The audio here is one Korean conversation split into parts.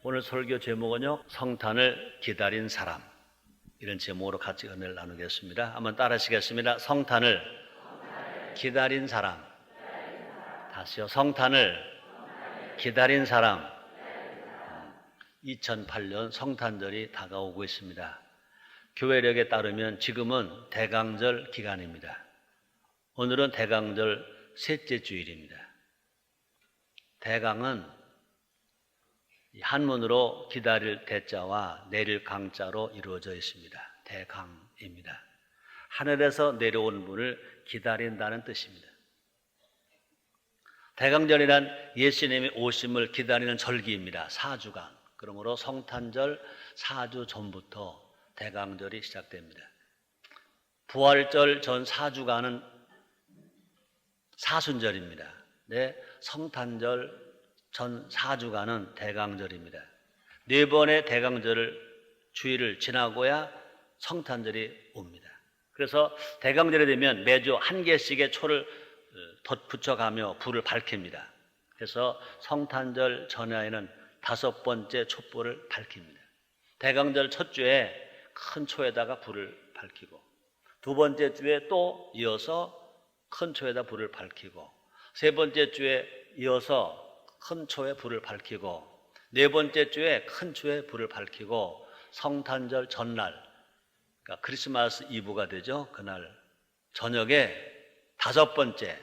오늘 설교 제목은요, 성탄을 기다린 사람. 이런 제목으로 같이 은혜를 나누겠습니다. 한번 따라 하시겠습니다. 성탄을 기다린 사람. 다시요. 성탄을 기다린 사람. 2008년 성탄절이 다가오고 있습니다. 교회력에 따르면 지금은 대강절 기간입니다. 오늘은 대강절 셋째 주일입니다. 대강은 한문으로 기다릴 대자와 내릴 강자로 이루어져 있습니다. 대강입니다. 하늘에서 내려온 분을 기다린다는 뜻입니다. 대강절이란 예수님의 오심을 기다리는 절기입니다. 4주간. 그러므로 성탄절 4주 전부터 대강절이 시작됩니다. 부활절 전 4주간은 사순절입니다. 네, 성탄절 전 4주간은 대강절입니다. 4번의 대강절을 주일을 지나고야 성탄절이 옵니다. 그래서 대강절이 되면 매주 한 개씩의 초를 덧붙여가며 불을 밝힙니다. 그래서 성탄절 전야에는 5번째 촛불을 밝힙니다. 대강절 첫 주에 큰 초에다가 불을 밝히고, 2번째 주에 또 이어서 큰 초에다 불을 밝히고, 3번째 주에 이어서 큰 초에 불을 밝히고, 4번째 주에 큰 초에 불을 밝히고, 성탄절 전날, 그러니까 크리스마스 이브가 되죠. 그날 저녁에 5번째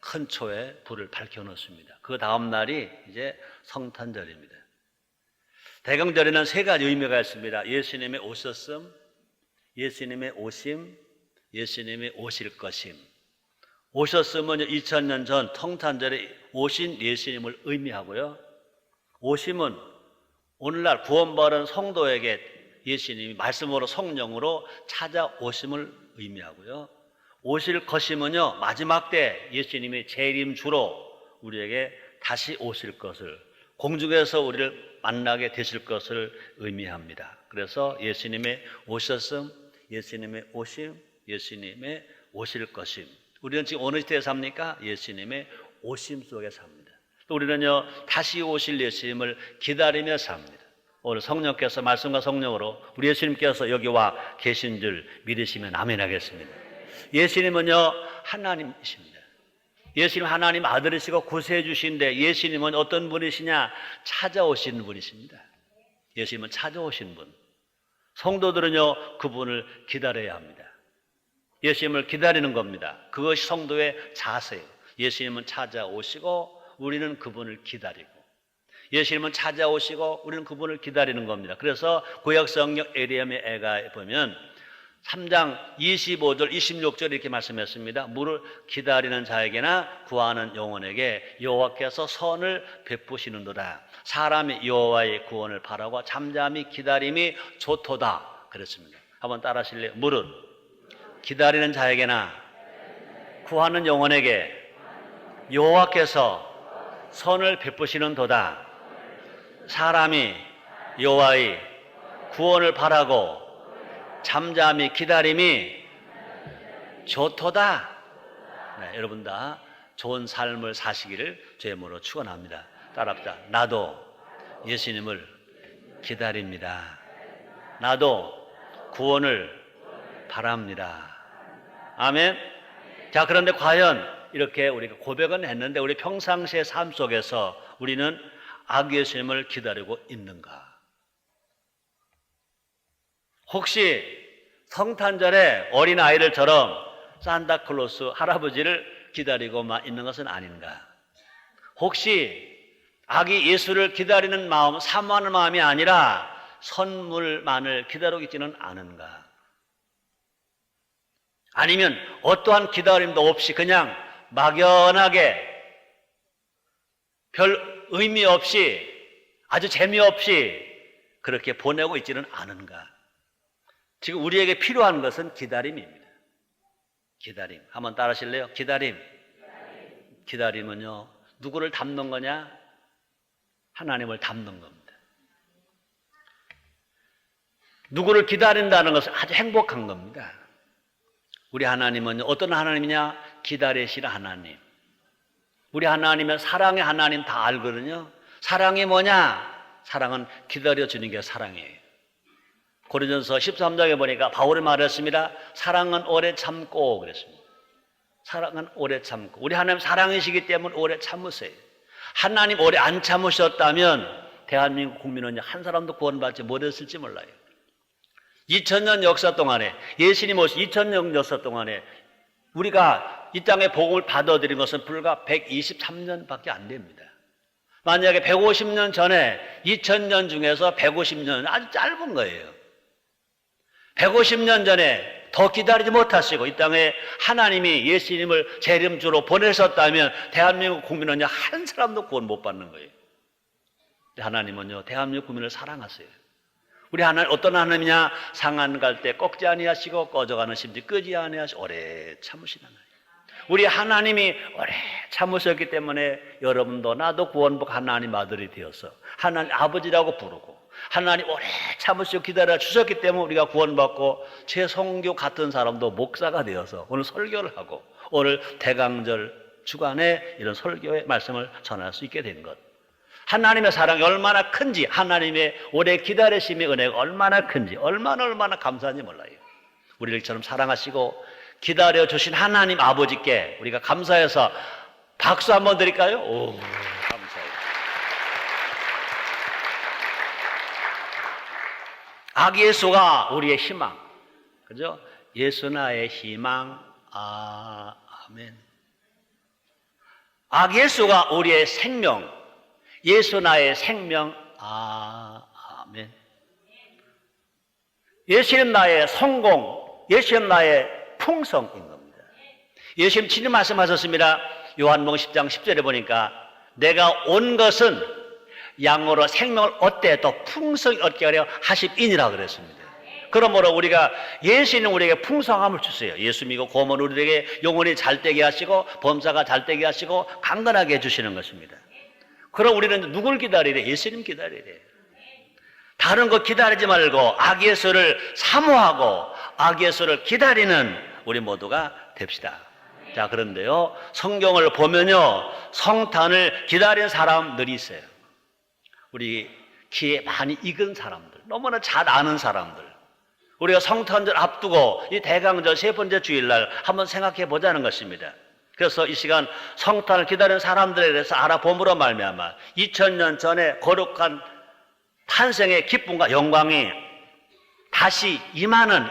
큰 초에 불을 밝혀 놓습니다. 그 다음 날이 이제 성탄절입니다. 대강절에는 3가지 의미가 있습니다. 예수님의 오셨음, 예수님의 오심, 예수님의 오실 것임. 오셨음은 2000년 전 성탄절에 오신 예수님을 의미하고요. 오심은 오늘날 구원받은 성도에게 예수님이 말씀으로 성령으로 찾아오심을 의미하고요. 오실 것임은요, 마지막 때 예수님이 재림주로 우리에게 다시 오실 것을, 공중에서 우리를 만나게 되실 것을 의미합니다. 그래서 예수님의 오셨음, 예수님의 오심, 예수님의 오실 것임. 우리는 지금 어느 시대에 삽니까? 예수님의 오심 속에 삽니다. 또 우리는요, 다시 오실 예수님을 기다리며 삽니다. 오늘 성령께서 말씀과 성령으로 우리 예수님께서 여기 와 계신 줄 믿으시면 아멘 하겠습니다. 예수님은요, 하나님이십니다. 예수님 하나님 아들이시고 구세해 주신데, 예수님은 어떤 분이시냐? 찾아오신 분이십니다. 예수님은 찾아오신 분. 성도들은요, 그분을 기다려야 합니다. 예수님을 기다리는 겁니다. 그것이 성도의 자세예요. 예수님은 찾아오시고 우리는 그분을 기다리고, 예수님은 찾아오시고 우리는 그분을 기다리는 겁니다. 그래서 구약성경 에레미야 애가에 보면 3장 25절 26절 이렇게 말씀했습니다. 물을 기다리는 자에게나 구하는 영혼에게 여호와께서 선을 베푸시는도다. 사람이 여호와의 구원을 바라고 잠잠히 기다림이 좋도다 그랬습니다. 한번 따라 하실래요? 물은 기다리는 자에게나 구하는 영혼에게 여호와께서 선을 베푸시는도다. 사람이 여호와의 구원을 바라고 잠잠히 기다림이 좋도다. 네, 여러분 다 좋은 삶을 사시기를 주의 이름으로 축원합니다. 따라합시다. 나도 예수님을 기다립니다. 나도 구원을 바랍니다. 아멘. 자, 그런데 과연 이렇게 우리가 고백은 했는데 우리 평상시의 삶 속에서 우리는 아기 예수님을 기다리고 있는가? 혹시 성탄절에 어린아이들처럼 산타클로스 할아버지를 기다리고만 있는 것은 아닌가? 혹시 아기 예수를 기다리는 마음, 사모하는 마음이 아니라 선물만을 기다리고 있지는 않은가? 아니면 어떠한 기다림도 없이 그냥 막연하게 별 의미 없이 아주 재미없이 그렇게 보내고 있지는 않은가? 지금 우리에게 필요한 것은 기다림입니다. 기다림. 한번 따라 하실래요? 기다림. 기다림은요, 누구를 닮는 거냐? 하나님을 닮는 겁니다. 누구를 기다린다는 것은 아주 행복한 겁니다. 우리 하나님은 어떤 하나님이냐? 기다리시는 하나님. 우리 하나님은 사랑의 하나님 다 알거든요. 사랑이 뭐냐? 사랑은 기다려주는 게 사랑이에요. 고린도전서 13장에 보니까 바울이 말했습니다. 사랑은 오래 참고 그랬습니다. 사랑은 오래 참고. 우리 하나님 사랑이시기 때문에 오래 참으세요. 하나님 오래 안 참으셨다면 대한민국 국민은 한 사람도 구원받지 못했을지 몰라요. 2000년 역사 동안에, 예수님 오신 2000년 역사 동안에 우리가 이 땅에 복음을 받아들인 것은 불과 123년밖에 안 됩니다. 만약에 150년 전에 2000년 중에서 150년은 아주 짧은 거예요. 150년 전에 더 기다리지 못하시고 이 땅에 하나님이 예수님을 재림주로 보내셨다면 대한민국 국민은 한 사람도 구원 못 받는 거예요. 하나님은요, 대한민국 국민을 사랑하세요. 우리 하나님 어떤 하나님이냐? 상한 갈 때 꺾지 아니하시고 꺼져가는 심지 끄지 아니하시고 오래 참으시는 하나님. 우리 하나님이 오래 참으셨기 때문에 여러분도 나도 구원복 하나님 아들이 되어서 하나님 아버지라고 부르고 하나님 오래 참으시고 기다려 주셨기 때문에 우리가 구원받고 최성교 같은 사람도 목사가 되어서 오늘 설교를 하고 오늘 대강절 주간에 이런 설교의 말씀을 전할 수 있게 된 것. 하나님의 사랑이 얼마나 큰지, 하나님의 오래 기다리심의 은혜가 얼마나 큰지, 얼마나 감사한지 몰라요. 우리를 처럼 사랑하시고 기다려주신 하나님 아버지께 우리가 감사해서 박수 한번 드릴까요? 오, 감사해요. 악 예수가 우리의 희망, 그죠? 예수 나의 희망, 아멘. 악 예수가 우리의 생명, 예수 나의 생명, 아멘. 예수님 나의 성공, 예수님 나의 풍성인 겁니다. 예수님 친히 말씀하셨습니다. 요한복음 10장 10절에 보니까 내가 온 것은 양으로 생명을 얻되 더 풍성히 얻게 하려 하심이니라 그랬습니다. 그러므로 우리가 예수님 우리에게 풍성함을 주세요. 예수 믿고 고면 우리에게 영혼이 잘되게 하시고 범사가 잘되게 하시고 강건하게 해주시는 것입니다. 그럼 우리는 누굴 기다리래? 예수님 기다리래. 다른 거 기다리지 말고 악 예수를 사모하고 악 예수를 기다리는 우리 모두가 됩시다. 자, 그런데요, 성경을 보면요, 성탄을 기다린 사람들이 있어요. 우리 귀에 많이 익은 사람들, 너무나 잘 아는 사람들. 우리가 성탄절 앞두고 이 대강절 세 번째 주일날 한번 생각해 보자는 것입니다. 그래서 이 시간 성탄을 기다리는 사람들에 대해서 알아봄으로 말미암아 2000년 전에 거룩한 탄생의 기쁨과 영광이 다시 임하는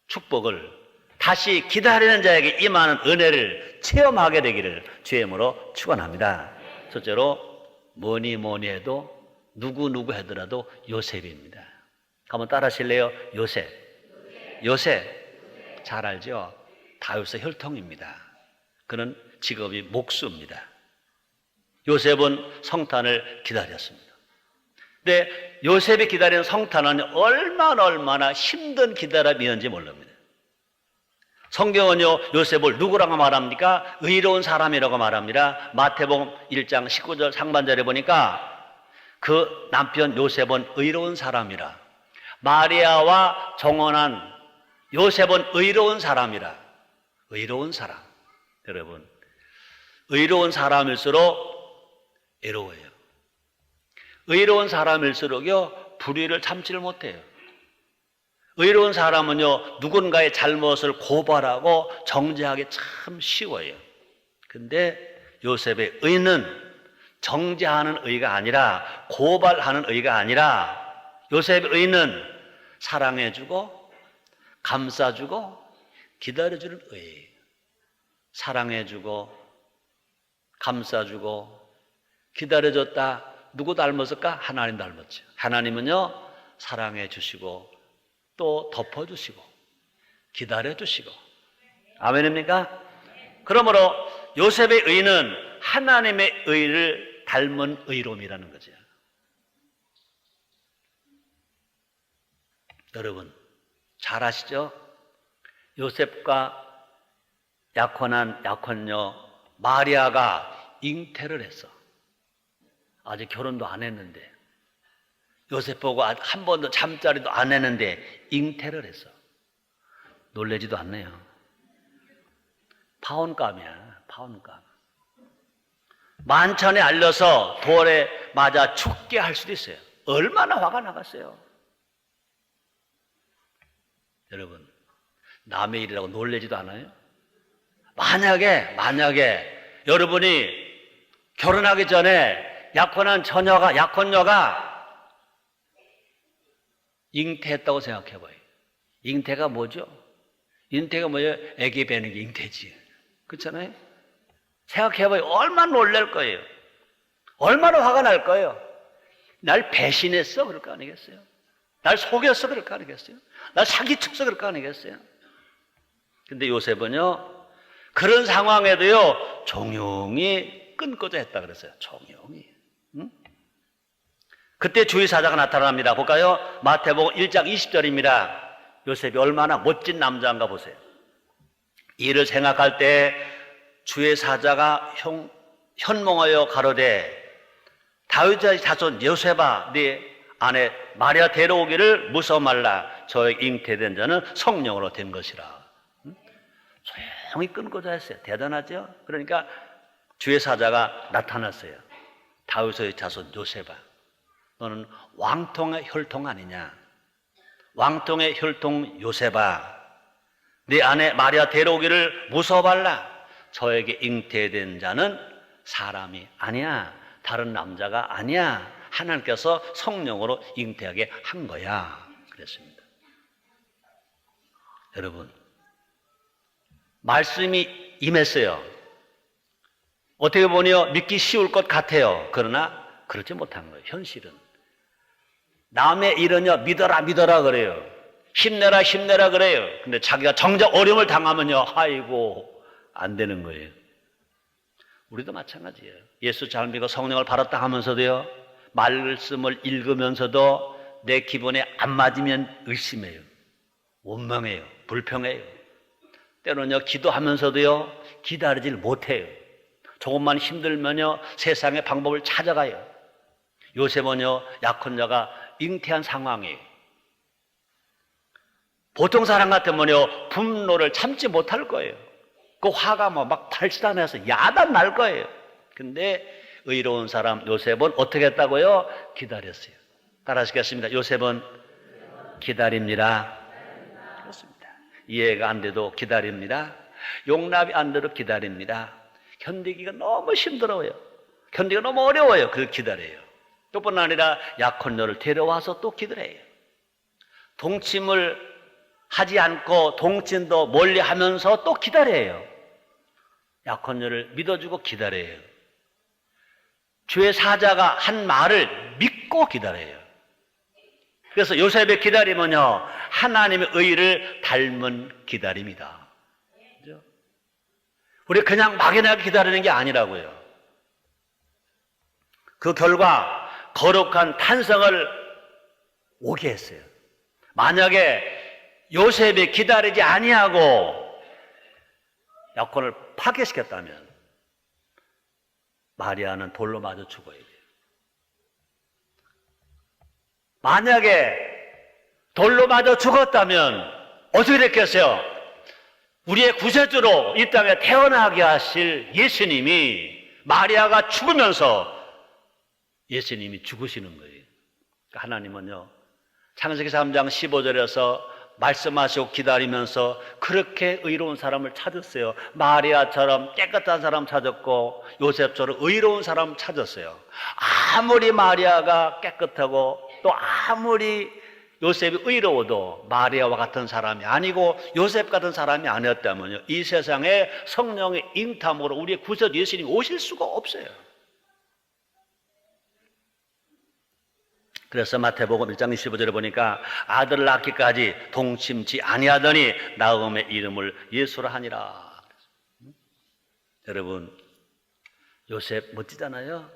축복을, 다시 기다리는 자에게 임하는 은혜를 체험하게 되기를 주의 이름으로 축원합니다. 첫째로 뭐니 해도 누구 하더라도 요셉입니다. 한번 따라 하실래요? 요셉 잘 알죠? 다윗의 혈통입니다. 그는 직업이 목수입니다. 요셉은 성탄을 기다렸습니다. 근데 요셉이 기다리는 성탄은 얼마나 힘든 기다림이었는지 모릅니다. 성경은요, 요셉을 누구라고 말합니까? 의로운 사람이라고 말합니다. 마태복음 1장 19절 상반절에 보니까 그 남편 요셉은 의로운 사람이라, 마리아와 정혼한 요셉은 의로운 사람이라. 의로운 사람. 여러분, 의로운 사람일수록 애로워요. 의로운 사람일수록요, 불의를 참지를 못해요. 의로운 사람은요, 누군가의 잘못을 고발하고 정죄하기 참 쉬워요. 근데 요셉의 의는 정죄하는 의가 아니라, 고발하는 의가 아니라, 요셉의 의는 사랑해주고 감싸주고 기다려주는 의예요. 사랑해주고 감싸주고 기다려줬다. 누구 닮았을까? 하나님 닮았죠. 하나님은요, 사랑해주시고 또 덮어주시고 기다려주시고. 아멘입니까? 그러므로 요셉의 의는 하나님의 의를 닮은 의로움이라는 거죠. 여러분 잘 아시죠? 요셉과 약혼녀 마리아가 잉태를 했어. 아직 결혼도 안 했는데, 요셉 보고 한 번도 잠자리도 안 했는데 잉태를 했어. 놀라지도 않네요. 파혼감이야, 파혼감. 만천에 알려서 돌에 맞아 죽게 할 수도 있어요. 얼마나 화가 나갔어요. 여러분, 남의 일이라고 놀라지도 않아요? 만약에 여러분이 결혼하기 전에 약혼녀가 잉태했다고 생각해봐요. 잉태가 뭐죠? 잉태가 뭐예요? 애기 배는 게 잉태지. 그렇잖아요? 생각해봐요. 얼마나 놀랄 거예요. 얼마나 화가 날 거예요. 날 배신했어? 그럴 거 아니겠어요? 날 속였어? 그럴 거 아니겠어요? 날 사기쳤어? 그럴 거 아니겠어요? 근데 요셉은요, 그런 상황에도요, 종용이 끊고자 했다 그랬어요. 종용이. 응? 그때 주의사자가 나타납니다. 볼까요? 마태복음 1장 20절입니다. 요셉이 얼마나 멋진 남자인가 보세요. 이를 생각할 때 주의 사자가 현몽하여 가로되 다윗의 자손 요셉아 네 아내 마리아 데려오기를 무서워 말라. 저의 잉태된 자는 성령으로 된 것이라. 조용히 끊고자 했어요. 대단하죠? 그러니까 주의 사자가 나타났어요. 다윗의 자손 요셉아, 너는 왕통의 혈통 아니냐? 왕통의 혈통 요셉아, 네 아내 마리아 데려오기를 무서워 말라. 저에게 잉태된 자는 사람이 아니야, 다른 남자가 아니야. 하나님께서 성령으로 잉태하게 한 거야. 그랬습니다. 여러분, 말씀이 임했어요. 어떻게 보면 믿기 쉬울 것 같아요. 그러나 그렇지 못한 거예요. 현실은 남의 일은요, 믿어라 그래요. 힘내라 그래요. 근데 자기가 정작 어려움을 당하면요, 아이고 안 되는 거예요. 우리도 마찬가지예요. 예수 잘 믿고 성령을 받았다 하면서도요, 말씀을 읽으면서도 내 기분에 안 맞으면 의심해요. 원망해요. 불평해요. 때로는요, 기도하면서도요, 기다리질 못해요. 조금만 힘들면요, 세상의 방법을 찾아가요. 요셉은요, 약혼자가 잉태한 상황이에요. 보통 사람 같으면요, 분노를 참지 못할 거예요. 그 화가 막 발산해서 야단 날 거예요. 근데 의로운 사람 요셉은 어떻게 했다고요? 기다렸어요. 따라하시겠습니다. 요셉은 기다립니다. 그렇습니다. 이해가 안 돼도 기다립니다. 용납이 안 돼도 기다립니다. 견디기가 너무 힘들어요. 견디기가 너무 어려워요. 그걸 기다려요. 또뿐 아니라 약혼녀를 데려와서 또 기다려요. 동침을 하지 않고 동침도 멀리 하면서 또 기다려요. 약혼녀를 믿어주고 기다려요. 주의 사자가 한 말을 믿고 기다려요. 그래서 요셉의 기다림은요, 하나님의 의를 닮은 기다림이다. 그렇죠? 우리 그냥 막연하게 기다리는 게 아니라고요. 그 결과 거룩한 탄성을 오게 했어요. 만약에 요셉이 기다리지 아니하고 약혼을 파괴시켰다면 마리아는 돌로 맞아 죽어야 돼요. 만약에 돌로 맞아 죽었다면 어떻게 됐겠어요? 우리의 구세주로 이 땅에 태어나게 하실 예수님이 마리아가 죽으면서 예수님이 죽으시는 거예요. 하나님은요, 창세기 3장 15절에서 말씀하시고 기다리면서 그렇게 의로운 사람을 찾았어요. 마리아처럼 깨끗한 사람 찾았고 요셉처럼 의로운 사람 찾았어요. 아무리 마리아가 깨끗하고 또 아무리 요셉이 의로워도 마리아와 같은 사람이 아니고 요셉 같은 사람이 아니었다면요, 이 세상에 성령의 잉탐으로 우리의 구세주 예수님이 오실 수가 없어요. 그래서 마태복음 1장 25절에 보니까 아들을 낳기까지 동침치 아니하더니 나음의 이름을 예수라 하니라. 여러분, 요셉 멋지잖아요.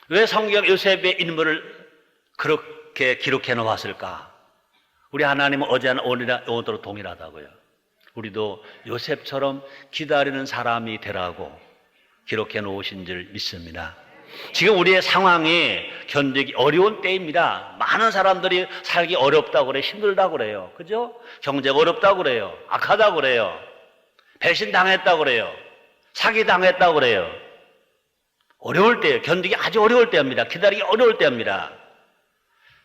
왜 성경 요셉의 인물을 그렇게 기록해 놓았을까? 우리 하나님은 어제나 오늘이나 영원토록 동일하다고요. 우리도 요셉처럼 기다리는 사람이 되라고 기록해 놓으신 줄 믿습니다. 지금 우리의 상황이 견디기 어려운 때입니다. 많은 사람들이 살기 어렵다고 그래요. 힘들다고 그래요. 그죠? 경제가 어렵다고 그래요. 악하다고 그래요. 배신당했다고 그래요. 사기당했다고 그래요. 어려울 때예요. 견디기 아주 어려울 때입니다. 기다리기 어려울 때입니다.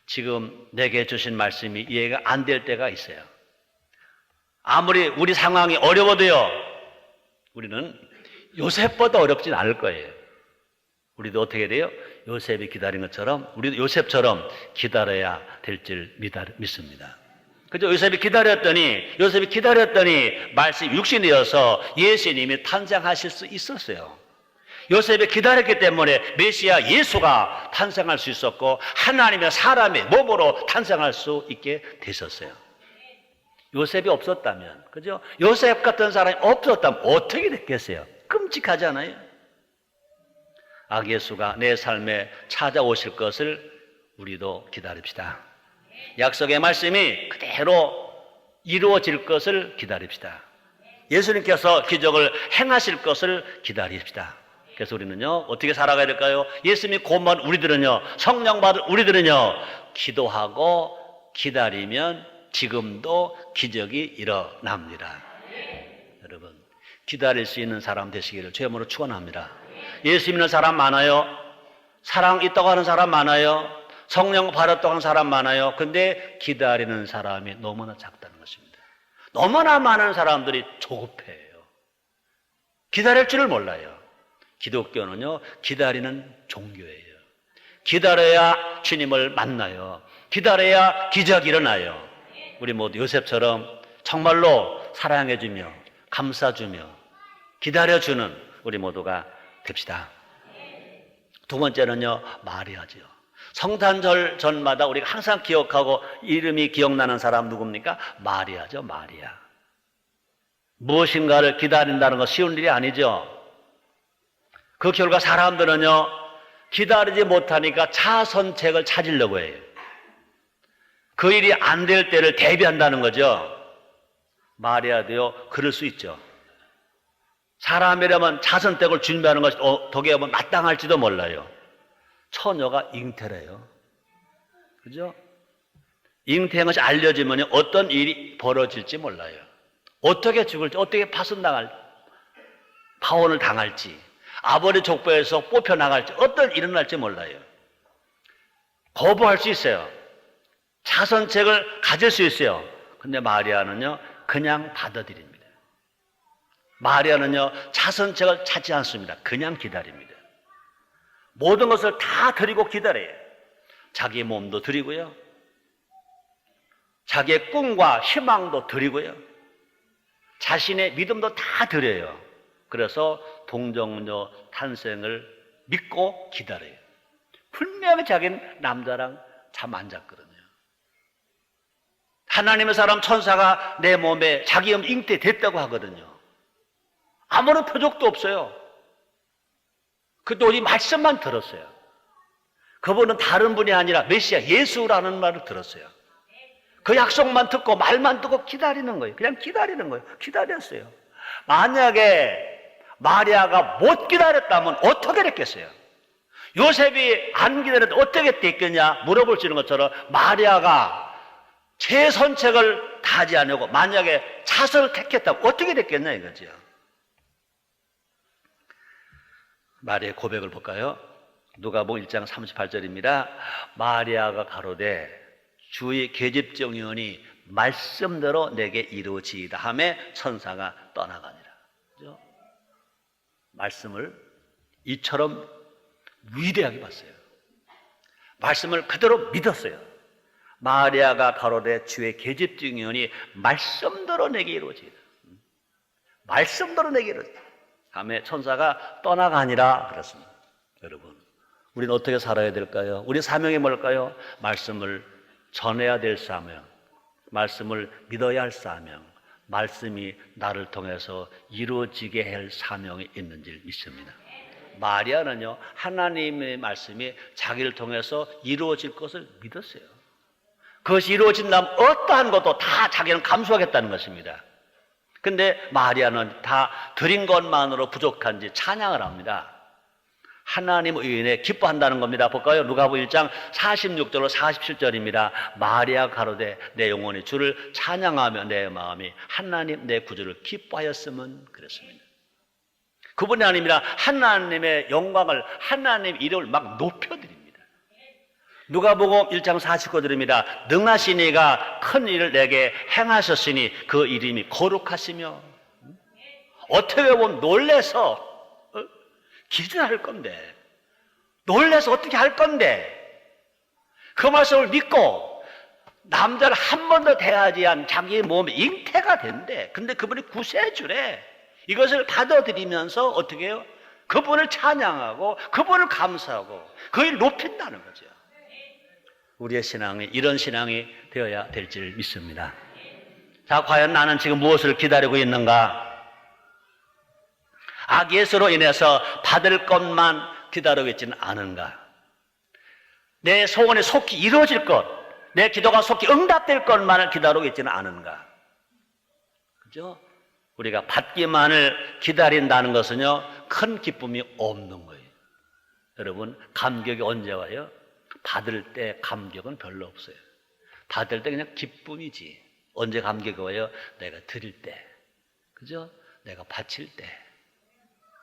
지금 내게 주신 말씀이 이해가 안 될 때가 있어요. 아무리 우리 상황이 어려워도요, 우리는 요셉보다 어렵진 않을 거예요. 우리도 어떻게 돼요? 요셉이 기다린 것처럼 우리도 요셉처럼 기다려야 될 줄 믿습니다. 그죠? 요셉이 기다렸더니 말씀이 육신이 되어서 예수님이 탄생하실 수 있었어요. 요셉이 기다렸기 때문에 메시아 예수가 탄생할 수 있었고 하나님의 사람의 몸으로 탄생할 수 있게 되셨어요. 요셉이 없었다면, 그죠? 요셉 같은 사람이 없었다면 어떻게 됐겠어요? 끔찍하잖아요. 예수가 내 삶에 찾아오실 것을 우리도 기다립시다. 약속의 말씀이 그대로 이루어질 것을 기다립시다. 예수님께서 기적을 행하실 것을 기다립시다. 그래서 우리는요, 어떻게 살아가야 될까요? 예수님이 고만 우리들은요, 성령 받을 우리들은요, 기도하고 기다리면 지금도 기적이 일어납니다. 여러분, 기다릴 수 있는 사람 되시기를 주의 이름으로 축원합니다. 예수 믿는 사람 많아요. 사랑 있다고 하는 사람 많아요. 성령 받았다고 하는 사람 많아요. 근데 기다리는 사람이 너무나 작다는 것입니다. 너무나 많은 사람들이 조급해요. 기다릴 줄을 몰라요. 기독교는요, 기다리는 종교예요. 기다려야 주님을 만나요. 기다려야 기적이 일어나요. 우리 모두 요셉처럼 정말로 사랑해주며 감싸주며 기다려주는 우리 모두가 됩시다. 두 번째는요, 마리아지요. 성탄절 전마다 우리가 항상 기억하고 이름이 기억나는 사람 누굽니까? 마리아죠, 마리아. 무엇인가를 기다린다는 거 쉬운 일이 아니죠. 그 결과 사람들은요, 기다리지 못하니까 차선책을 찾으려고 해요. 그 일이 안 될 때를 대비한다는 거죠. 마리아도요, 그럴 수 있죠. 사람이라면 차선책을 준비하는 것이 어떻게 보면 마땅할지도 몰라요. 처녀가 잉태래요. 그죠? 잉태한 것이 알려지면 어떤 일이 벌어질지 몰라요. 어떻게 죽을지, 어떻게 파혼을 당할지, 아버지 족보에서 뽑혀나갈지, 어떤 일이 일어날지 몰라요. 거부할 수 있어요. 차선책을 가질 수 있어요. 근데 마리아는요, 그냥 받아들입니다. 마리아는요, 차선책을 찾지 않습니다. 그냥 기다립니다. 모든 것을 다 드리고 기다려요. 자기 몸도 드리고요, 자기의 꿈과 희망도 드리고요, 자신의 믿음도 다 드려요. 그래서 동정녀 탄생을 믿고 기다려요. 분명히 자기는 남자랑 잠 안 잤거든요. 하나님의 사람 천사가 내 몸에 자기 잉태됐다고 하거든요. 아무런 표적도 없어요. 그때 오직 말씀만 들었어요. 그분은 다른 분이 아니라 메시아 예수라는 말을 들었어요. 그 약속만 듣고 말만 듣고 기다리는 거예요. 그냥 기다리는 거예요. 기다렸어요. 만약에 마리아가 못 기다렸다면 어떻게 됐겠어요? 요셉이 안 기다렸다 어떻게 됐겠냐 물어볼 수 있는 것처럼 마리아가 제 선책을 다하지 않으고 만약에 차선을 택했다면 어떻게 됐겠냐 이거죠. 마리아의 고백을 볼까요? 누가복음 1장 38절입니다. 마리아가 가로되 주의 계집종이오니 말씀대로 내게 이루어지이다 하매 천사가 떠나가니라. 그죠? 말씀을 이처럼 위대하게 봤어요. 말씀을 그대로 믿었어요. 마리아가 가로되 주의 계집종이오니 말씀대로 내게 이루어지이다. 말씀대로 내게 이루어지이다 하매 천사가 떠나가니라 그랬습니다. 여러분, 우리는 어떻게 살아야 될까요? 우리 사명이 뭘까요? 말씀을 전해야 될 사명, 말씀을 믿어야 할 사명, 말씀이 나를 통해서 이루어지게 할 사명이 있는지 믿습니다. 마리아는요, 하나님의 말씀이 자기를 통해서 이루어질 것을 믿었어요. 그것이 이루어진다면 어떠한 것도 다 자기는 감수하겠다는 것입니다. 근데 마리아는 다 드린 것만으로 부족한지 찬양을 합니다. 하나님 의인에 기뻐한다는 겁니다. 볼까요? 누가복음 1장 46절로 47절입니다. 마리아 가로되 내 영혼이 주를 찬양하며 내 마음이 하나님 내 구주를 기뻐하였으면 그랬습니다. 그분이 아닙니다. 하나님의 영광을, 하나님 이름을 막 높여드립니다. 누가복음 1장 49절입니다. 능하신 이가 큰 일을 내게 행하셨으니 그 이름이 거룩하시며, 어떻게 보면 놀래서 기도할 건데, 놀래서 어떻게 할 건데, 그 말씀을 믿고 남자를 한 번도 대하지 않은 자기 몸에 잉태가 된대. 근데 그분이 구세주래. 이것을 받아들이면서 어떻게 해요? 그분을 찬양하고 그분을 감사하고 그를 높인다는 거죠. 우리의 신앙이 이런 신앙이 되어야 될 줄 믿습니다. 자, 과연 나는 지금 무엇을 기다리고 있는가? 악 예수로 인해서 받을 것만 기다리고 있지는 않은가? 내 소원이 속히 이루어질 것, 내 기도가 속히 응답될 것만을 기다리고 있지는 않은가? 그죠? 우리가 받기만을 기다린다는 것은요, 큰 기쁨이 없는 거예요. 여러분, 감격이 언제 와요? 받을 때 감격은 별로 없어요. 받을 때 그냥 기쁨이지. 언제 감격이 와요? 내가 드릴 때, 그죠? 내가 바칠 때,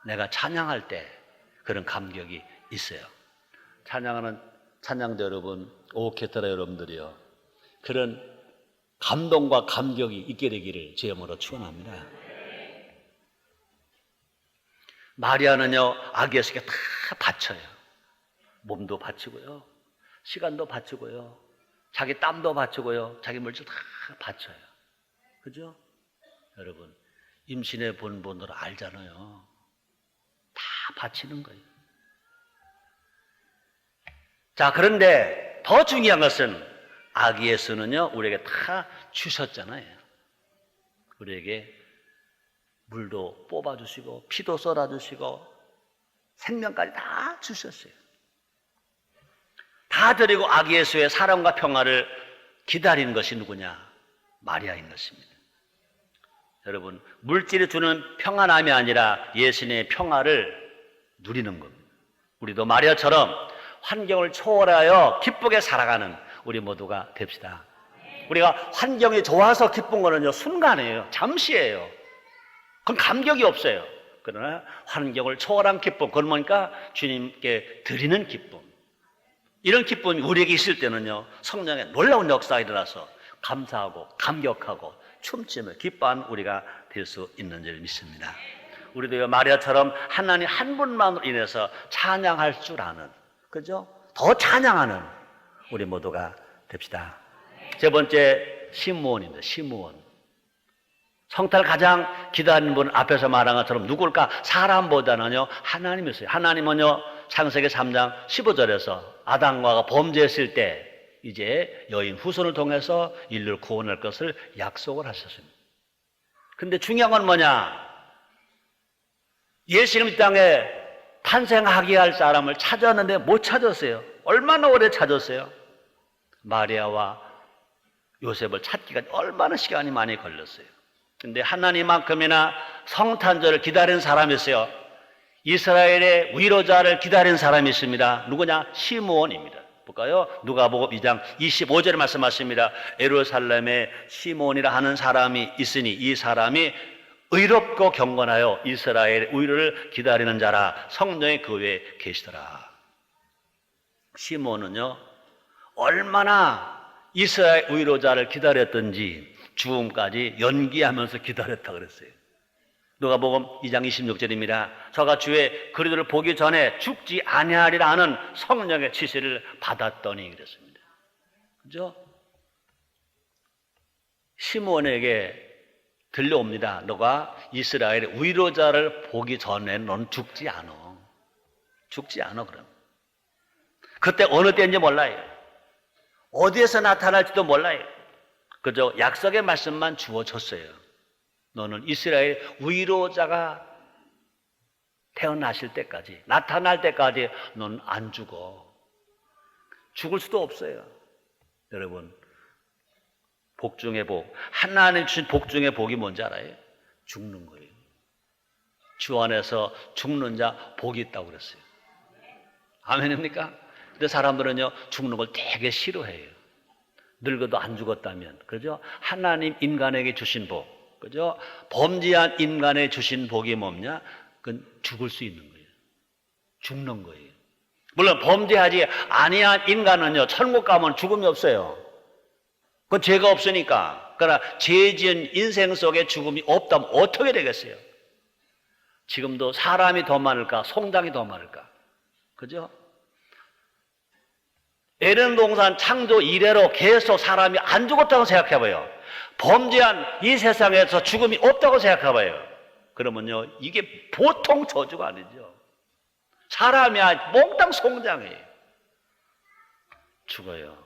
내가 찬양할 때 그런 감격이 있어요. 찬양하는 찬양대 여러분, 오케스트라 여러분들이요, 그런 감동과 감격이 있게 되기를 주의 이름으로 축원합니다. 마리아는요, 아기 예수께 다 바쳐요. 몸도 바치고요, 시간도 바치고요, 자기 땀도 바치고요, 자기 물질 다 바쳐요. 그죠? 여러분, 임신의 본분으로 알잖아요. 다 바치는 거예요. 자, 그런데 더 중요한 것은 아기 예수는요, 우리에게 다 주셨잖아요. 우리에게 물도 뽑아주시고 피도 쏟아주시고 생명까지 다 주셨어요. 다 드리고 아기 예수의 사랑과 평화를 기다리는 것이 누구냐? 마리아인 것입니다. 여러분, 물질이 주는 평안함이 아니라 예수님의 평화를 누리는 겁니다. 우리도 마리아처럼 환경을 초월하여 기쁘게 살아가는 우리 모두가 됩시다. 우리가 환경이 좋아서 기쁜 거는요, 순간이에요. 잠시예요. 그건 감격이 없어요. 그러나 환경을 초월한 기쁨, 그건 뭐니까 주님께 드리는 기쁨. 이런 기쁨이 우리에게 있을 때는요, 성령의 놀라운 역사가 일어나서 감사하고 감격하고 춤추며 기뻐하는 우리가 될 수 있는 줄 믿습니다. 우리도 마리아처럼 하나님 한 분만으로 인해서 찬양할 줄 아는, 그죠? 더 찬양하는 우리 모두가 됩시다. 세 번째, 시므온입니다. 시므온. 성탄을 가장 기다리는 분, 앞에서 말한 것처럼 누굴까? 사람보다는요, 하나님이었어요. 하나님은요, 창세기 3장 15절에서 아담과 범죄했을 때 이제 여인 후손을 통해서 인류를 구원할 것을 약속을 하셨습니다. 근데 중요한 건 뭐냐? 예수님 이 땅에 탄생하게 할 사람을 찾았는데 못 찾았어요. 얼마나 오래 찾았어요? 마리아와 요셉을 찾기가 얼마나 시간이 많이 걸렸어요. 근데 하나님만큼이나 성탄절을 기다린 사람이 있어요. 이스라엘의 위로자를 기다린 사람이 있습니다. 누구냐? 시므온입니다. 볼까요? 누가복음 2장 25절에 말씀하십니다. 예루살렘에 시므온이라 하는 사람이 있으니 이 사람이 의롭고 경건하여 이스라엘의 위로를 기다리는 자라, 성령이 그 외에 계시더라. 시므온은요, 얼마나 이스라엘 위로자를 기다렸던지 죽음까지 연기하면서 기다렸다 그랬어요. 누가복음 2장 26절입니다. 저가 주의 그리스도를 보기 전에 죽지 아니하리라 하는 성령의 지시를 받았더니 그랬습니다. 그죠? 시므온에게 들려옵니다. 너가 이스라엘의 위로자를 보기 전에 넌 죽지 않아. 죽지 않아, 그럼. 그때 어느 때인지 몰라요. 어디에서 나타날지도 몰라요. 그저 약속의 말씀만 주어졌어요. 너는 이스라엘 위로자가 태어나실 때까지, 나타날 때까지 너는 안 죽어. 죽을 수도 없어요. 여러분, 복 중의 복, 하나님 주신 복 중의 복이 뭔지 알아요? 죽는 거예요. 주 안에서 죽는 자 복이 있다고 그랬어요. 아멘입니까? 근데 사람들은요, 죽는 걸 되게 싫어해요. 늙어도 안 죽었다면, 그죠? 하나님 인간에게 주신 복, 그죠? 범죄한 인간에 주신 복이 뭐냐? 그건 죽을 수 있는 거예요. 죽는 거예요. 물론 범죄하지 아니한 인간은요, 천국 가면 죽음이 없어요. 그건 죄가 없으니까. 그러나 죄 지은 인생 속에 죽음이 없다면 어떻게 되겠어요? 지금도 사람이 더 많을까? 송장이 더 많을까? 그죠? 에덴 동산 창조 이래로 계속 사람이 안 죽었다고 생각해봐요. 범죄한 이 세상에서 죽음이 없다고 생각해봐요. 그러면요, 이게 보통 저주가 아니죠. 사람이 몽땅 송장이에요. 죽어요.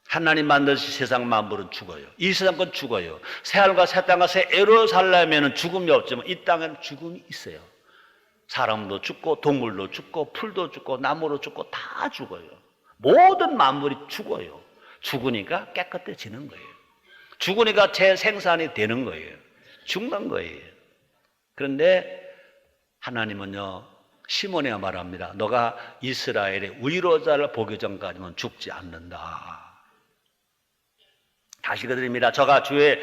하나님 만드신 세상 만물은 죽어요. 이 세상 건 죽어요. 새하늘과 새 땅과 새 예루살렘에는 죽음이 없지만 이 땅에는 죽음이 있어요. 사람도 죽고 동물도 죽고 풀도 죽고 나무도 죽고 다 죽어요. 모든 만물이 죽어요. 죽으니까 깨끗해지는 거예요. 죽으니까 재생산이 되는 거예요. 죽는 거예요. 그런데 하나님은요, 시몬이가 말합니다. 너가 이스라엘의 위로자를 보기 전까지는 죽지 않는다. 다시 그드립니다. 저가 주의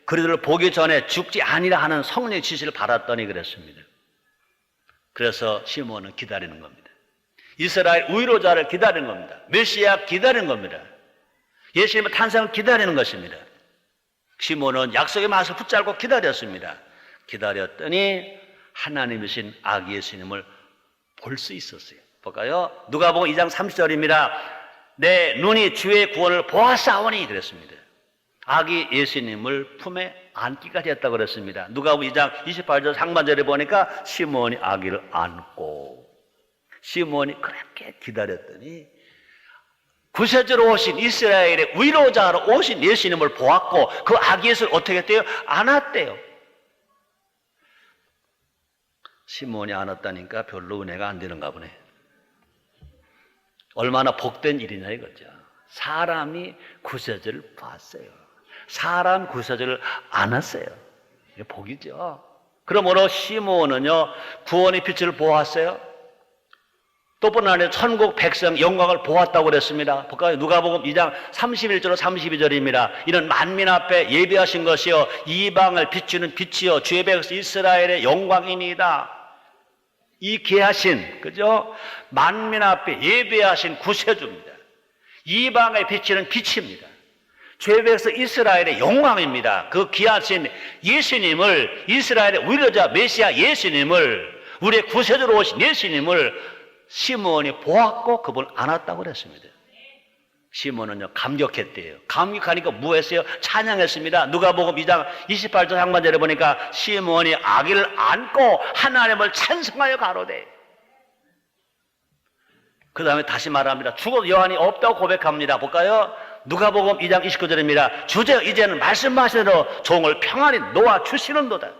그리스도를 보기 전에 죽지 아니라 하는 성령의 지시를 받았더니 그랬습니다. 그래서 시몬은 기다리는 겁니다. 이스라엘 위로자를 기다리는 겁니다. 메시아 기다리는 겁니다. 예수님의 탄생을 기다리는 것입니다. 시몬은 약속의 맛을 붙잡고 기다렸습니다. 기다렸더니 하나님이신 아기 예수님을 볼 수 있었어요. 볼까요? 누가복음 2장 30절입니다. 내 눈이 주의 구원을 보았사오니 그랬습니다. 아기 예수님을 품에 안기까지 했다고 그랬습니다. 누가복음 2장 28절 상반절에 보니까 시몬이 아기를 안고, 시몬이 그렇게 기다렸더니 구세주로 오신 이스라엘의 위로자로 오신 예수님을 보았고 그 아기 예수를 어떻게 했대요? 안았대요. 시몬이 안았다니까 별로 은혜가 안 되는가 보네. 얼마나 복된 일이냐 이거죠. 사람이 구세주를 봤어요. 사람 구세주를 안았어요. 이게 복이죠. 그러므로 시몬은요, 구원의 빛을 보았어요. 또 뿐 아니라 천국 백성 영광을 보았다고 그랬습니다. 볼까요? 누가복음 2장 31절 32절입니다. 이는 만민 앞에 예비하신 것이요 이방을 비추는 빛이요 주의 백성 이스라엘의 영광이니이다. 이 귀하신, 그죠? 만민 앞에 예비하신 구세주입니다. 이방에 비치는 빛입니다. 주의 백성 이스라엘의 영광입니다. 그 귀하신 예수님을, 이스라엘의 위로자 메시아 예수님을, 우리의 구세주로 오신 예수님을 시몬이 보았고 그분을 안았다고 그랬습니다. 시몬은요, 감격했대요. 감격하니까 뭐 했어요? 찬양했습니다. 누가복음 2장 28절 상반절에 보니까 시몬이 아기를 안고 하나님을 찬송하여 가로되. 그 다음에 다시 말합니다. 죽어도 여한이 없다고 고백합니다. 볼까요? 누가복음 2장 29절입니다. 주제 이제는 말씀하신 대로 종을 평안히 놓아 주시는도다.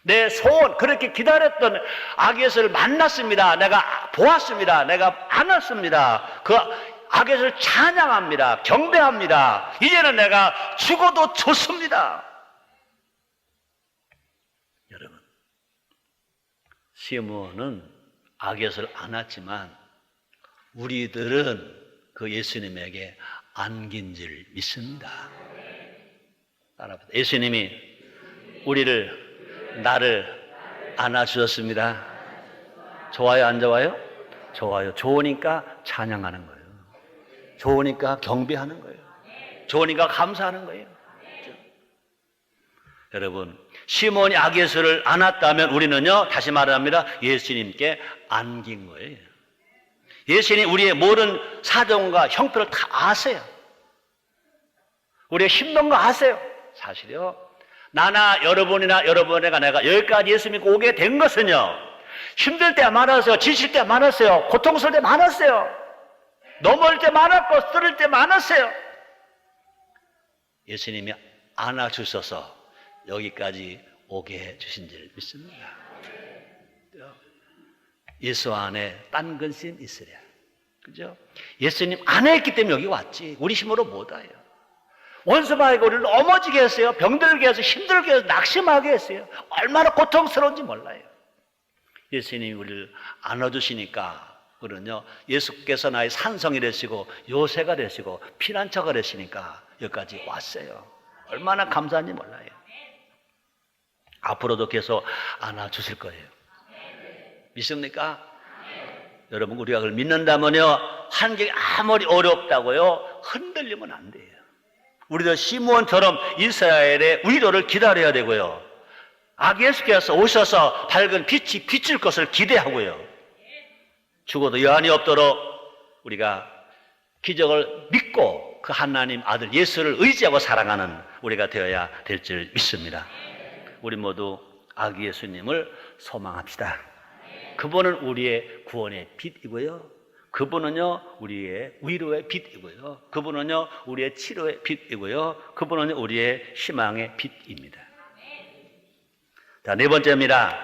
내 소원, 그렇게 기다렸던 아기 예수를 만났습니다. 내가 보았습니다. 내가 안았습니다. 그 아기 예수를 찬양합니다. 경배합니다. 이제는 내가 죽어도 좋습니다. 여러분, 시몬은 아기 예수를 안았지만 우리들은 그 예수님에게 안긴 줄 믿습니다. 따라합니다. 예수님이 나를 안아주셨습니다. 좋아요, 안 좋아요? 좋아요. 좋으니까 찬양하는 거예요. 좋으니까 경배하는 거예요. 좋으니까 감사하는 거예요. 그렇죠? 여러분, 시몬이 아기 예수를 안았다면 우리는요, 다시 말합니다, 예수님께 안긴 거예요. 예수님 우리의 모든 사정과 형편을 다 아세요. 우리의 힘든 거 아세요. 사실요, 나나 여러분이나 여러분에가 내가 여기까지 예수 믿고 오게 된 것은요, 힘들 때 많았어요. 지칠 때 많았어요. 고통스러울 때 많았어요. 넘어질 때 많았고 쓰러질 때 많았어요. 예수님이 안아주셔서 여기까지 오게 해주신 줄 믿습니다. 예수 안에 딴 근심 있으랴. 그죠? 예수님 안에 있기 때문에 여기 왔지. 우리 힘으로 못 와요. 원수마귀가 우리를 넘어지게 했어요. 병들게 해서 힘들게 해서 낙심하게 했어요. 얼마나 고통스러운지 몰라요. 예수님이 우리를 안아주시니까 우리는요, 예수께서 나의 산성이 되시고 요새가 되시고 피난처가 되시니까 여기까지 왔어요. 얼마나 감사한지 몰라요. 앞으로도 계속 안아주실 거예요. 믿습니까? 여러분, 우리가 그걸 믿는다면요, 환경이 아무리 어렵다고요, 흔들리면 안 돼요. 우리도 시므온처럼 이스라엘의 위로를 기다려야 되고요, 아기 예수께서 오셔서 밝은 빛이 비칠 것을 기대하고요, 죽어도 여한이 없도록 우리가 기적을 믿고 그 하나님 아들 예수를 의지하고 살아가는 우리가 되어야 될 줄 믿습니다. 우리 모두 아기 예수님을 소망합시다. 그분은 우리의 구원의 빛이고요, 그분은요 우리의 위로의 빛이고요, 그분은요 우리의 치료의 빛이고요, 그분은 우리의 희망의 빛입니다. 자, 네 번째입니다.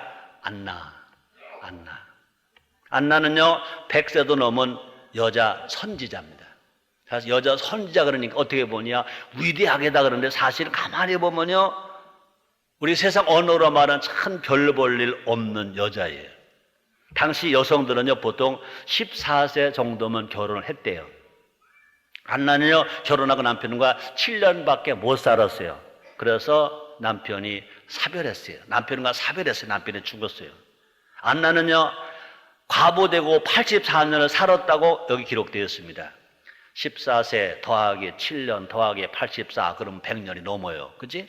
안나는요 100세도 넘은 여자 선지자입니다. 사실 여자 선지자 그러니까 어떻게 보냐, 위대하게다 그러는데 사실 가만히 보면요, 우리 세상 언어로 말하는 참 별 볼 일 없는 여자예요. 당시 여성들은요 보통 14세 정도면 결혼을 했대요. 안나는요 결혼하고 남편과 7년밖에 못 살았어요. 그래서 남편이 사별했어요. 남편이 죽었어요. 안나는요 과부되고 84년을 살았다고 여기 기록되어 있습니다. 14세 더하기 7년 더하기 84, 그러면 100년이 넘어요. 그치?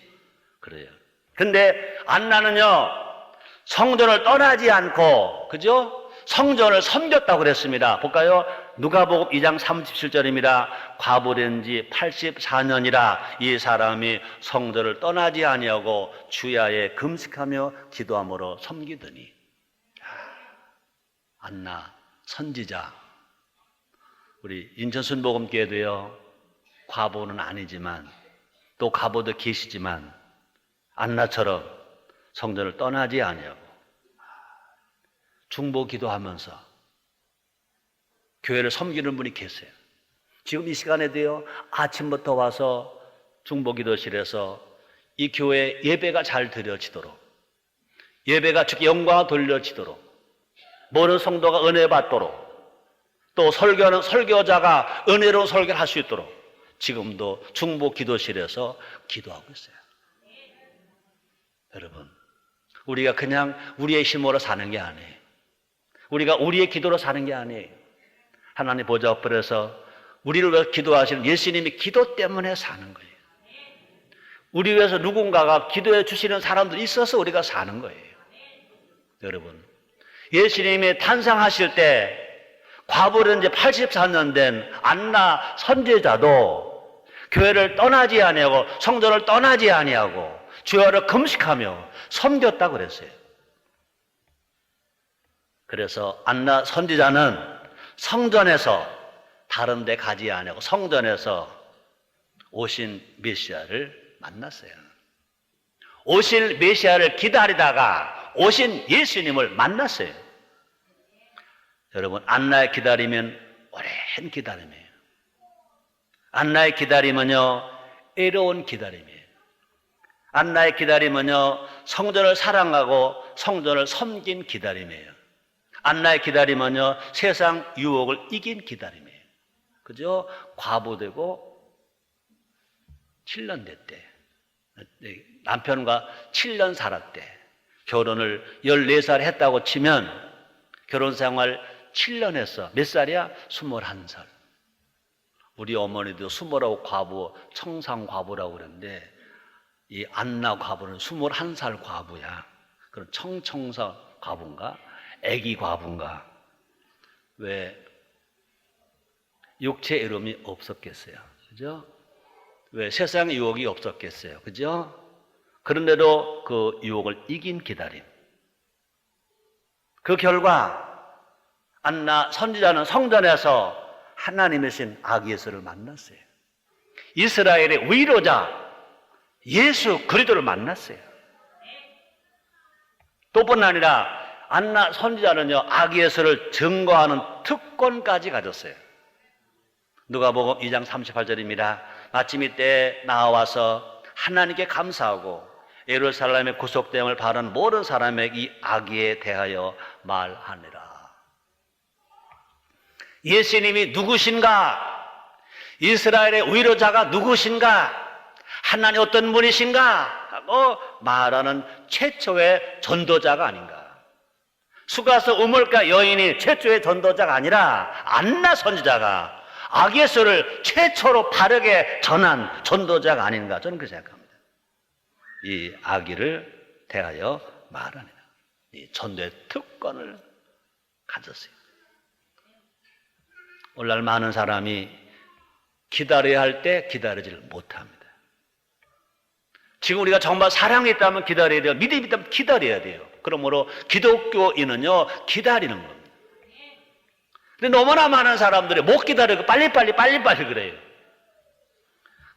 그래요. 근데 안나는요 성전을 떠나지 않고, 그죠? 성전을 섬겼다고 그랬습니다. 볼까요? 누가복음 2장 37절입니다. 과부된 지 84년이라 이 사람이 성전을 떠나지 아니하고 주야에 금식하며 기도함으로 섬기더니. 안나 선지자, 우리 인천 순복음교회도요 과부는 아니지만 또 과부도 계시지만 안나처럼 성전을 떠나지 아니하고 중보 기도하면서 교회를 섬기는 분이 계세요. 지금 이 시간에도요 아침부터 와서 중보 기도실에서 이 교회 예배가 잘 드려지도록, 예배가 주께 영광을 돌려지도록, 모든 성도가 은혜 받도록, 또 설교하는 설교자가 은혜로운 설교를 할 수 있도록 지금도 중보 기도실에서 기도하고 있어요. 여러분, 우리가 그냥 우리의 힘으로 사는 게 아니에요. 우리가 우리의 기도로 사는 게 아니에요. 하나님 보좌 앞에서 우리를 위해서 기도하시는 예수님이 기도 때문에 사는 거예요. 우리 위해서 누군가가 기도해 주시는 사람들이 있어서 우리가 사는 거예요. 여러분, 예수님이 탄생하실 때 과부는 이제 84년 된 안나 선지자도 교회를 떠나지 아니하고 성전을 떠나지 아니하고 주야를 금식하며 섬겼다고 그랬어요. 그래서 안나 선지자는 성전에서 다른 데 가지 아니하고 성전에서 오신 메시아를 만났어요. 오실 메시아를 기다리다가 오신 예수님을 만났어요. 여러분, 안나의 기다리면 오랜 기다림이에요. 안나의 기다림은요 애로운 기다림이에요. 안나의 기다림은요 성전을 사랑하고 성전을 섬긴 기다림이에요. 안나의 기다림은요 세상 유혹을 이긴 기다림이에요. 그죠? 과부되고 7년 됐대. 남편과 7년 살았대. 결혼을 14살 했다고 치면 결혼생활 7년 했어. 몇 살이야? 21살. 우리 어머니도 수모라고 과부, 청상 과부라고 그러는데 이 안나 과부는 21살 과부야. 그럼 청청사 과부인가? 애기 과부인가? 왜 육체 애로움이 없었겠어요? 그죠? 왜 세상의 유혹이 없었겠어요? 그죠? 그런데도 그 유혹을 이긴 기다림. 그 결과 안나 선지자는 성전에서 하나님의 신 아기 예수를 만났어요. 이스라엘의 위로자 예수 그리스도를 만났어요. 또뿐 아니라 안나 선지자는요 아기 예수를 증거하는 특권까지 가졌어요. 누가복음 2장 38절입니다. 마침 이때 나와서 하나님께 감사하고 예루살렘의 구속됨을 바라는 모든 사람에게 이 아기에 대하여 말하니라. 예수님이 누구신가? 이스라엘의 위로자가 누구신가? 하나님 어떤 분이신가? 하고 말하는 최초의 전도자가 아닌가. 수가서 우물가 여인이 최초의 전도자가 아니라 안나 선지자가 아기예수를 최초로 바르게 전한 전도자가 아닌가, 저는 그렇게 생각합니다. 이 아기를 대하여 말하는 이 전도의 특권을 가졌어요. 오늘날 많은 사람이 기다려야 할 때 기다리지를 못합니다. 지금 우리가 정말 사랑이 있다면 기다려야 돼요. 믿음이 있다면 기다려야 돼요. 그러므로 기독교인은요, 기다리는 겁니다. 근데 너무나 많은 사람들이 못 기다리고 빨리빨리 그래요.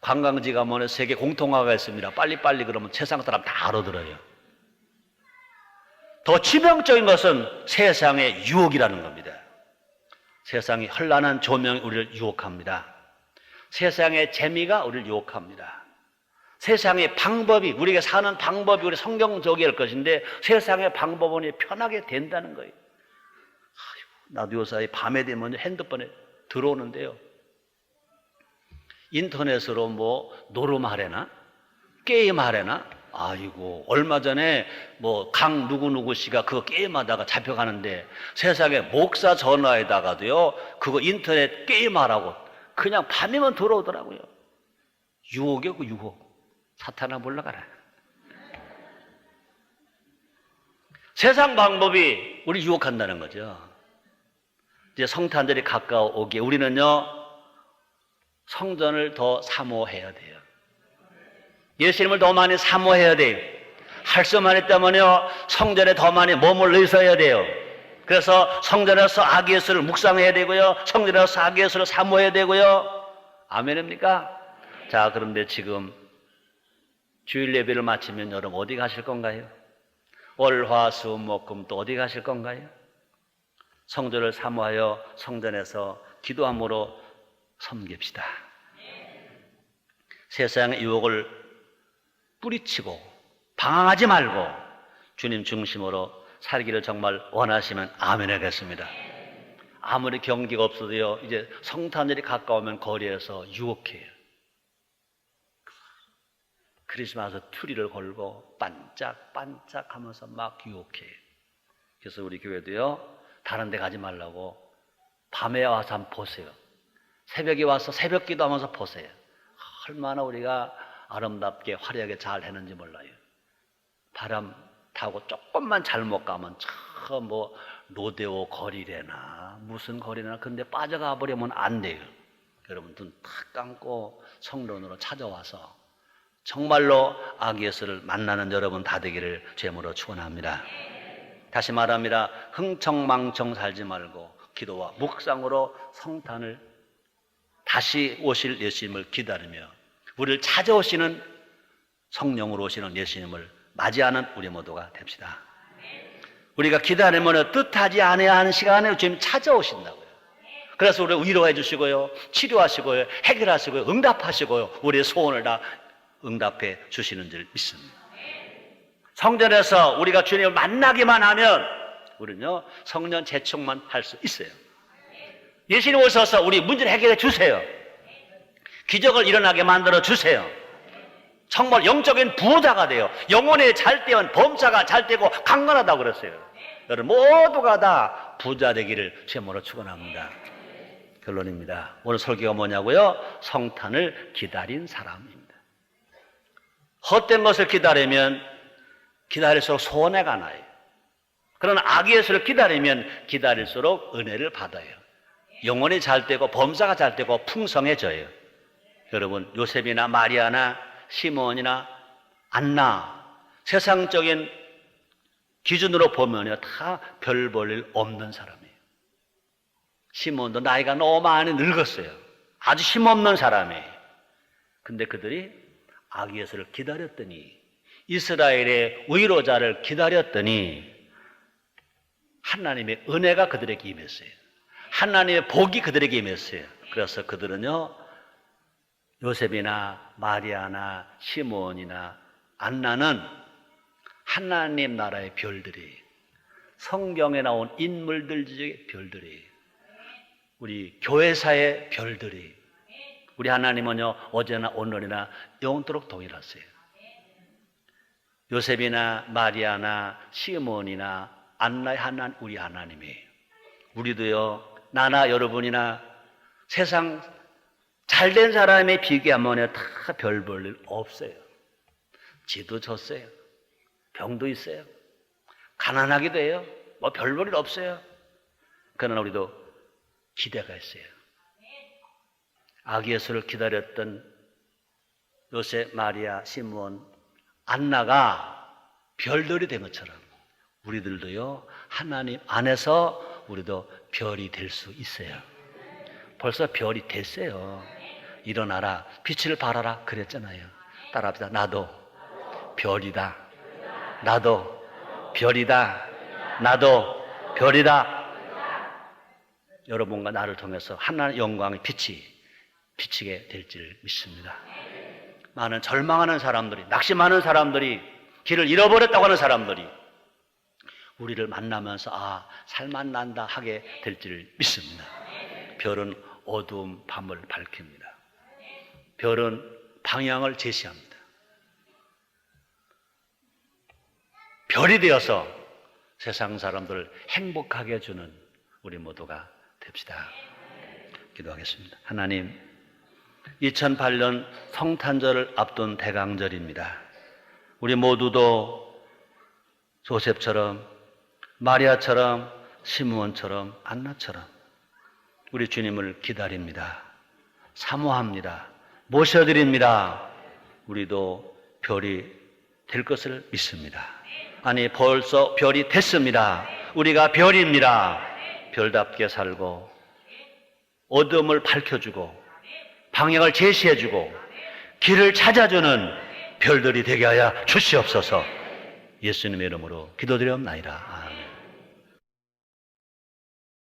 관광지 가면 세계 공통화가 있습니다. 빨리빨리 그러면 세상 사람 다 알아들어요. 더 치명적인 것은 세상의 유혹이라는 겁니다. 세상이 현란한 조명이 우리를 유혹합니다. 세상의 재미가 우리를 유혹합니다. 세상의 방법이, 우리가 사는 방법이 우리 성경적일 것인데 세상의 방법은 편하게 된다는 거예요. 나도 요사이 밤에 되면 핸드폰에 들어오는데요, 인터넷으로 뭐 노름하래나 게임하래나, 아이고 얼마 전에 뭐 강 누구누구 씨가 그거 게임하다가 잡혀가는데 세상에 목사 전화에다가도요 그거 인터넷 게임하라고 그냥 밤이면 들어오더라고요. 유혹이요, 그 유혹. 사탄아 물러가라. 세상 방법이 우리 유혹한다는 거죠. 이제 성탄절이 가까워오기에 우리는요 성전을 더 사모해야 돼요. 예수님을 더 많이 사모해야 돼요. 할 수만 있다면요 성전에 더 많이 머물러 있어야 돼요. 그래서 성전에서 아기 예수를 묵상해야 되고요, 성전에서 아기 예수를 사모해야 되고요. 아멘입니까? 자, 그런데 지금 주일 예배를 마치면 여러분 어디 가실 건가요? 월, 화, 수, 목, 금 또 어디 가실 건가요? 성전을 사모하여 성전에서 기도함으로 섬깁시다. 세상의 유혹을 뿌리치고 방황하지 말고 주님 중심으로 살기를 정말 원하시면 아멘 하겠습니다. 아무리 경기가 없어도요 이제 성탄절이 가까우면 거리에서 유혹해요. 크리스마스 트리를 걸고 반짝반짝 하면서 막 유혹해요. 그래서 우리 교회도요 다른 데 가지 말라고 밤에 와서 한번 보세요. 새벽에 와서 새벽 기도하면서 보세요. 얼마나 우리가 아름답게 화려하게 잘 했는지 몰라요. 바람 타고 조금만 잘못 가면 저 뭐 로데오 거리래나 무슨 거리나 근데 빠져가 버리면 안 돼요. 여러분 눈 탁 감고 성론으로 찾아와서 정말로 아기 예수를 만나는 여러분 다 되기를 주님으로 축원합니다. 다시 말합니다. 흥청망청 살지 말고 기도와 묵상으로 성탄을 다시 오실 예수님을 기다리며 우리를 찾아오시는 성령으로 오시는 예수님을 맞이하는 우리 모두가 됩시다. 우리가 기다리면 뜻하지 않아야 하는 시간에 주님 찾아오신다고요. 그래서 우리를 위로해 주시고요, 치료하시고요, 해결하시고요, 응답하시고요, 우리의 소원을 다 응답해 주시는 줄 믿습니다. 성전에서 우리가 주님을 만나기만 하면 우리는요 성령 재촉만 할 수 있어요. 예수님 오셔서 우리 문제를 해결해 주세요. 기적을 일어나게 만들어 주세요. 정말 영적인 부자가 돼요. 영혼이 잘 되면 범사가 잘 되고 강건하다고 그랬어요. 여러분 모두가 다 부자 되기를 주님으로 축원합니다. 결론입니다. 오늘 설교가 뭐냐고요? 성탄을 기다린 사람입니다. 헛된 것을 기다리면 기다릴수록 손해가 나요. 그러나 아기 예수를 기다리면 기다릴수록 은혜를 받아요. 영혼이 잘 되고 범사가 잘 되고 풍성해져요. 여러분 요셉이나 마리아나 시몬이나 안나 세상적인 기준으로 보면요 다 별 볼 일 없는 사람이에요. 시몬도 나이가 너무 많이 늙었어요. 아주 힘없는 사람이에요. 근데 그들이 아기 예수를 기다렸더니 이스라엘의 위로자를 기다렸더니 하나님의 은혜가 그들에게 임했어요. 하나님의 복이 그들에게 임했어요. 그래서 그들은요 요셉이나 마리아나 시몬이나 안나는 하나님 나라의 별들이, 성경에 나온 인물들 중에 별들이, 우리 교회사의 별들이, 우리 하나님은요 어제나 오늘이나 영원토록 동일하세요. 요셉이나 마리아나 시몬이나 안나의 하나님, 우리 하나님이에요. 우리도요, 나나 여러분이나 세상 잘된 사람의 비교하면 다 별 볼 일 없어요. 지도 졌어요. 병도 있어요. 가난하기도 해요. 뭐 별 볼 일 없어요. 그러나 우리도 기대가 있어요. 아기 예수를 기다렸던 요셉, 마리아, 시몬, 안나가 별들이 된 것처럼 우리들도요, 하나님 안에서 우리도 별이 될 수 있어요. 벌써 별이 됐어요. 일어나라, 빛을 발하라 그랬잖아요. 따라합시다. 나도 별이다. 나도 별이다. 나도 별이다. 여러분과 나를 통해서 하나님의 영광의 빛이 비치게 될지를 믿습니다. 많은 절망하는 사람들이, 낙심하는 사람들이, 길을 잃어버렸다고 하는 사람들이 우리를 만나면서 살만난다 하게 될지를 믿습니다. 별은 어두운 밤을 밝힙니다. 별은 방향을 제시합니다. 별이 되어서 세상 사람들을 행복하게 해주는 우리 모두가 됩시다. 기도하겠습니다. 하나님, 2008년 성탄절을 앞둔 대강절입니다. 우리 모두도 조셉처럼, 마리아처럼, 시므온처럼, 안나처럼 우리 주님을 기다립니다. 사모합니다. 모셔드립니다. 우리도 별이 될 것을 믿습니다. 아니, 벌써 별이 됐습니다. 우리가 별입니다. 별답게 살고 어둠을 밝혀주고 방향을 제시해주고 길을 찾아주는 별들이 되게 하여 주시옵소서. 예수님의 이름으로 기도드리옵나이다.